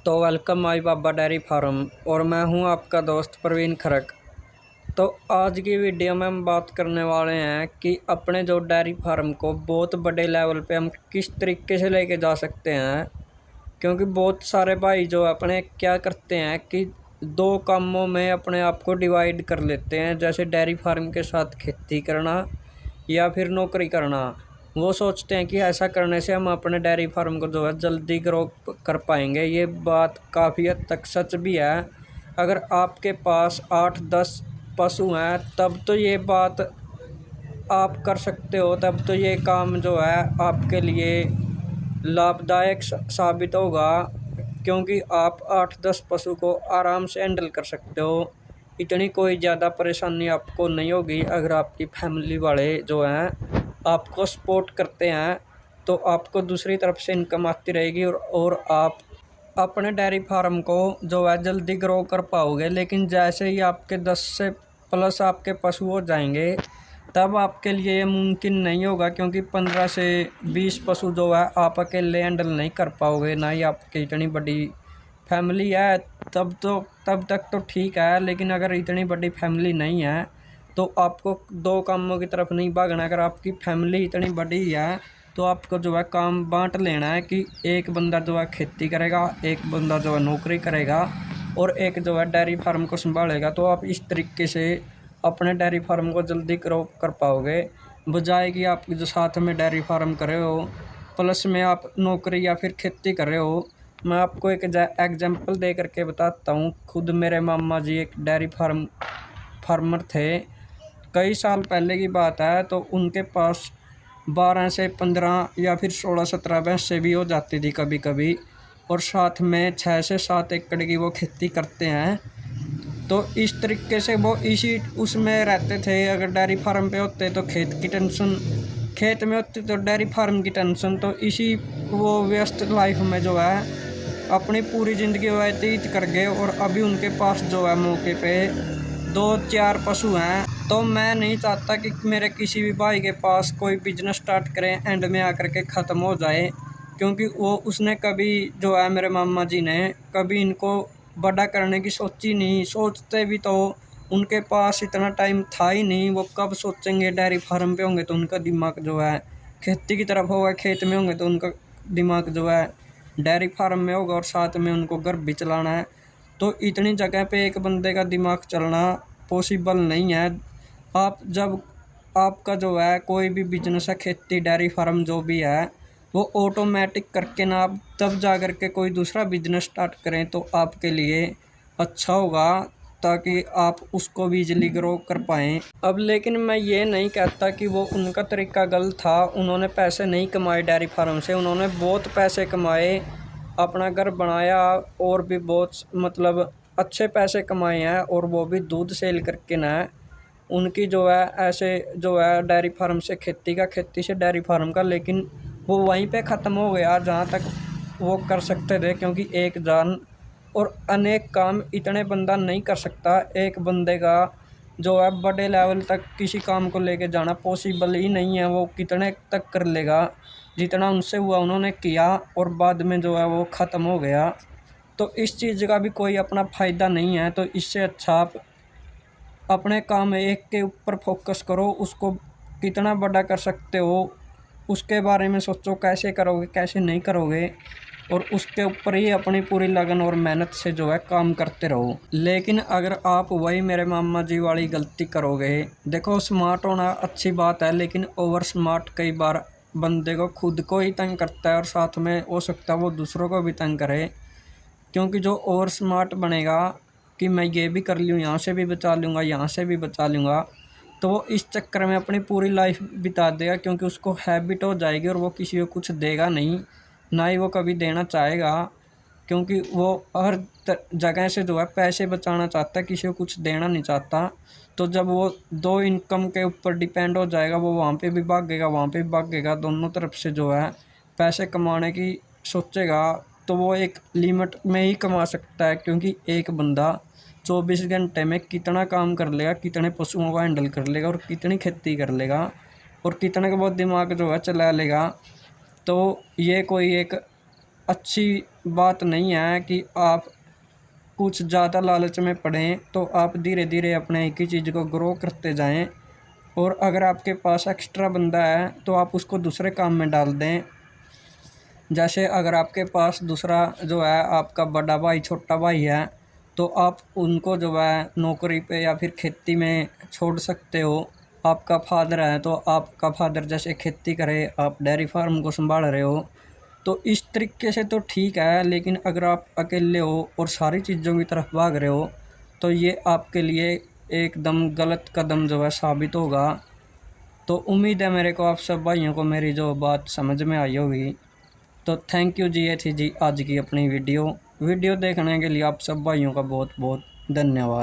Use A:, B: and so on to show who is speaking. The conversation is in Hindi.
A: तो welcome my Baba dairy farm और मैं हूं आपका दोस्त प्रवीण खरक। तो आज की वीडियो में हम बात करने वाले हैं कि अपने जो डेयरी फार्म को बहुत बड़े लेवल पे हम किस तरीके से लेके जा सकते हैं। क्योंकि बहुत सारे भाई जो अपने क्या करते हैं कि दो कामों में अपने आप को डिवाइड कर लेते हैं, जैसे डेयरी फार्म के साथ खेती करना या फिर नौकरी करना। वो सोचते हैं कि ऐसा करने से हम अपने डेयरी फार्म को जो है जल्दी ग्रो कर पाएंगे। ये बात काफ़ी हद तक सच भी है। अगर आपके पास 8-10 पशु हैं तब तो ये बात आप कर सकते हो, तब तो ये काम जो है आपके लिए लाभदायक साबित होगा। क्योंकि आप 8-10 पशु को आराम से हैंडल कर सकते हो। इतनी कोई ज़्यादा परेशानी आपको नहीं होगी। अगर आपकी फैमिली वाले जो हैं आपको सपोर्ट करते हैं तो आपको दूसरी तरफ से इनकम आती रहेगी और आप अपने डेयरी फार्म को जो है जल्दी ग्रो कर पाओगे। लेकिन जैसे ही आपके 10 से प्लस आपके पशु हो जाएंगे तब आपके लिए ये मुमकिन नहीं होगा, क्योंकि 15 से 20 पशु जो है आप अकेले हैंडल नहीं कर पाओगे। ना ही आपकी इतनी बड़ी फैमिली है तब तक तो ठीक है, लेकिन अगर इतनी बड़ी फैमिली नहीं है तो आपको दो कामों की तरफ नहीं भागना। अगर आपकी फैमिली इतनी बड़ी है तो आपको जो है काम बांट लेना है कि एक बंदा जो है खेती करेगा, एक बंदा जो है नौकरी करेगा और एक जो है डेयरी फार्म को संभालेगा। तो आप इस तरीके से अपने डेयरी फार्म को जल्दी ग्रो कर पाओगे, बजाय कि आप जो साथ में डेयरी फार्म कर रहे हो प्लस में आप नौकरी या फिर खेती कर रहे हो। मैं आपको एक एग्जाम्पल दे करके बताता हूँ। खुद मेरे मामा जी एक डेयरी फार्मर थे। कई साल पहले की बात है, तो उनके पास 12 से 15 या फिर 16-17 भैंसें भी हो जाती थी कभी कभी, और साथ में 6 से 7 एकड़ की वो खेती करते हैं। तो इस तरीके से वो इसी उसमें रहते थे। अगर डेयरी फार्म पे होते तो खेत की टेंशन, खेत में होती तो डेयरी फार्म की टेंशन। तो इसी वो व्यस्त लाइफ में जो है अपनी पूरी ज़िंदगी व्यतीत कर गए, और अभी उनके पास जो है मौके पे 2-4 पशु हैं। तो मैं नहीं चाहता कि मेरे किसी भी भाई के पास कोई बिजनेस स्टार्ट करें एंड में आकर के ख़त्म हो जाए, क्योंकि वो उसने कभी जो है मेरे मामा जी ने कभी इनको बड़ा करने की सोची नहीं। सोचते भी तो उनके पास इतना टाइम था ही नहीं। वो कब सोचेंगे? डेयरी फार्म पे होंगे तो उनका दिमाग जो है खेती की तरफ होगा, खेत में होंगे तो उनका दिमाग जो है डेयरी फार्म में होगा, और साथ में उनको घर भी चलाना है। तो इतनी जगह पे एक बंदे का दिमाग चलना पॉसिबल नहीं है। आप जब आपका जो है कोई भी बिजनेस है, खेती डेयरी फार्म जो भी है, वो ऑटोमेटिक करके ना आप तब जा कर के कोई दूसरा बिजनेस स्टार्ट करें तो आपके लिए अच्छा होगा, ताकि आप उसको भी इजीली ग्रो कर पाएँ। अब लेकिन मैं ये नहीं कहता कि वो उनका तरीका गलत था। उन्होंने पैसे नहीं कमाए डेयरी फार्म से, उन्होंने बहुत पैसे कमाए, अपना घर बनाया और भी बहुत मतलब अच्छे पैसे कमाए हैं। और वो भी दूध सेल करके ना, उनकी जो है ऐसे जो है डेयरी फार्म से खेती का, खेती से डेयरी फार्म का, लेकिन वो वहीं पे ख़त्म हो गया जहाँ तक वो कर सकते थे। क्योंकि एक जान और अनेक काम इतने बंदा नहीं कर सकता। एक बंदे का जो है बड़े लेवल तक किसी काम को लेके जाना पॉसिबल ही नहीं है। वो कितने तक कर लेगा? जितना उनसे हुआ उन्होंने किया और बाद में जो है वो ख़त्म हो गया। तो इस चीज़ का भी कोई अपना फ़ायदा नहीं है। तो इससे अच्छा आप अपने काम एक के ऊपर फोकस करो, उसको कितना बड़ा कर सकते हो उसके बारे में सोचो, कैसे करोगे कैसे नहीं करोगे, और उसके ऊपर ही अपनी पूरी लगन और मेहनत से जो है काम करते रहो। लेकिन अगर आप वही मेरे मामा जी वाली गलती करोगे, देखो स्मार्ट होना अच्छी बात है, लेकिन ओवर स्मार्ट कई बार बंदे को खुद को ही तंग करता है और साथ में हो सकता है वो दूसरों को भी तंग करे। क्योंकि जो ओवर स्मार्ट बनेगा कि मैं ये भी कर लूँ, यहाँ से भी बचा लूँगा, यहाँ से भी बचा लूँगा, तो वो इस चक्कर में अपनी पूरी लाइफ बिता देगा। क्योंकि उसको हैबिट हो जाएगी और वो किसी को कुछ देगा नहीं, ना ही वो कभी देना चाहेगा। क्योंकि वो हर जगह से जो है पैसे बचाना चाहता है, किसी को कुछ देना नहीं चाहता। तो जब वो दो इनकम के ऊपर डिपेंड हो जाएगा, वो वहाँ पे भी भागेगा, वहाँ पे भी भागेगा, दोनों तरफ से जो है पैसे कमाने की सोचेगा, तो वो एक लिमिट में ही कमा सकता है। क्योंकि एक बंदा 24 घंटे में कितना काम कर लेगा, कितने पशुओं को हैंडल कर लेगा और कितनी खेती कर लेगा और कितने का बहुत दिमाग जो है चला लेगा। तो ये कोई एक अच्छी बात नहीं है कि आप कुछ ज़्यादा लालच में पड़ें, तो आप धीरे धीरे अपने एक ही चीज़ को ग्रो करते जाएं। और अगर आपके पास एक्स्ट्रा बंदा है तो आप उसको दूसरे काम में डाल दें। जैसे अगर आपके पास दूसरा जो है आपका बड़ा भाई छोटा भाई है, तो आप उनको जो है नौकरी पे या फिर खेती में छोड़ सकते हो। आपका फादर है तो आपका फादर जैसे खेती करे, आप डेयरी फार्म को संभाल रहे हो, तो इस तरीके से तो ठीक है। लेकिन अगर आप अकेले हो और सारी चीज़ों की तरफ भाग रहे हो, तो ये आपके लिए एकदम गलत कदम जो है साबित होगा। तो उम्मीद है मेरे को आप सब भाइयों को मेरी जो बात समझ में आई होगी। तो थैंक यू जी, ये थी जी आज की अपनी वीडियो देखने के लिए आप सब भाइयों का बहुत बहुत धन्यवाद।